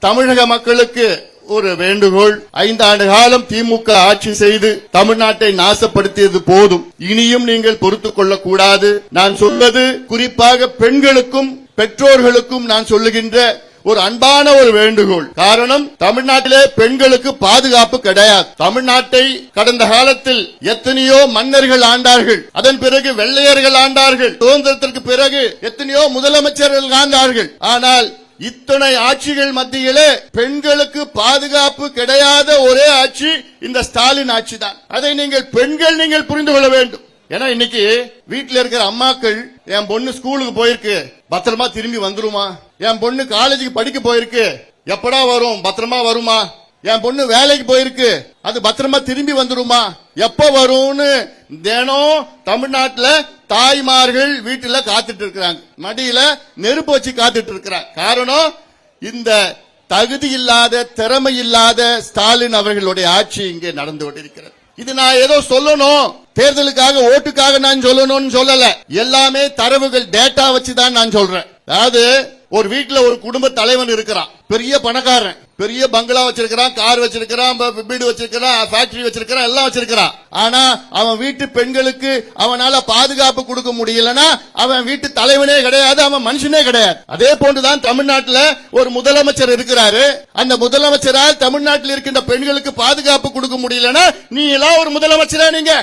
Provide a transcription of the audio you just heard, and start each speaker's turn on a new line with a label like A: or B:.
A: தமிழக மக்களுக்கு ஒரு வேண்டுகோள். 5 ஆண்டு காலம் திமுக ஆட்சி செய்து தமிழ்நாட்டை நாசப்படுத்தியது போதும். இனியும் நீங்கள் பொறுத்துக் கொள்ளக்கூடாது. நான் சொல்வது குறிப்பாக பெண்களுக்கும் பெற்றோர்களுக்கும் நான் சொல்லுகின்ற ஒரு அன்பான ஒரு வேண்டுகோள். காரணம், தமிழ்நாட்டிலே பெண்களுக்கு பாதுகாப்பு கிடையாது. தமிழ்நாட்டை கடந்த காலத்தில் எத்தனையோ மன்னர்கள் ஆண்டார்கள், அதன் பிறகு வெள்ளையர்கள் ஆண்டார்கள், சுதந்திரத்திற்கு பிறகு எத்தனையோ முதலமைச்சர்கள் ஆண்டார்கள். ஆனால் இத்தனை ஆட்சிகள் மத்தியிலே பெண்களுக்கு பாதுகாப்பு கிடையாத ஒரே ஆட்சி இந்த ஸ்டாலின் ஆட்சி தான். அதை பெண்கள் புரிந்து கொள்ள வேண்டும். ஏன்னா இன்னைக்கு வீட்டில் இருக்கிற அம்மாக்கள், என் பொண்ணு ஸ்கூலுக்கு போயிருக்கு, பத்திரமா திரும்பி வந்துருமா? என் பொண்ணு காலேஜுக்கு படிக்க போயிருக்கு, எப்படா வரும், பத்திரமா வருமா? என் பொண்ணு வேலைக்கு போயிருக்கு, அது பத்திரமா திரும்பி வந்துருமா, எப்ப வரும்னு தினம் தமிழ்நாட்டில் தாய்மார்கள் வீட்டுல காத்துட்டு இருக்கிறாங்க, மடியில நெருப்பு வச்சு காத்துட்டு இருக்கிறாங்க. காரணம், இந்த தகுதி இல்லாத திறமை இல்லாத ஸ்டாலின் அவர்களுடைய ஆட்சி இங்கே நடந்து கொண்டிருக்கிறது. இது நான் ஏதோ சொல்லணும், தேர்தலுக்காக ஓட்டுக்காக நான் சொல்லணும்னு சொல்லல. எல்லாமே தரவுகள், டேட்டா வச்சுதான் நான் சொல்றேன். அதாவது ஒரு வீட்டுல ஒரு குடும்ப தலைவன் இருக்கிறான், பெரிய பணக்காரன், பெரிய பங்களா வச்சிருக்கிறான், கார் வச்சிருக்கிறான், வீடு வச்சிருக்கிறான், ஃபேக்டரி வச்சிருக்கிறான், எல்லாம் வச்சிருக்கிறான். ஆனா அவன் வீட்டு பெண்களுக்கு அவனால பாதுகாப்பு கொடுக்க முடியலன்னா அவன் வீட்டு தலைவனே கிடையாது, அவன் மனுஷனே கிடையாது. அதே போன்றுதான் தமிழ்நாட்டில் ஒரு முதலமைச்சர் இருக்கிறாரு. அந்த முதலமைச்சரால் தமிழ்நாட்டில் இருக்கின்ற பெண்களுக்கு பாதுகாப்பு கொடுக்க முடியலன்னா நீ எல்லாம் ஒரு முதலமைச்சரா? நீங்க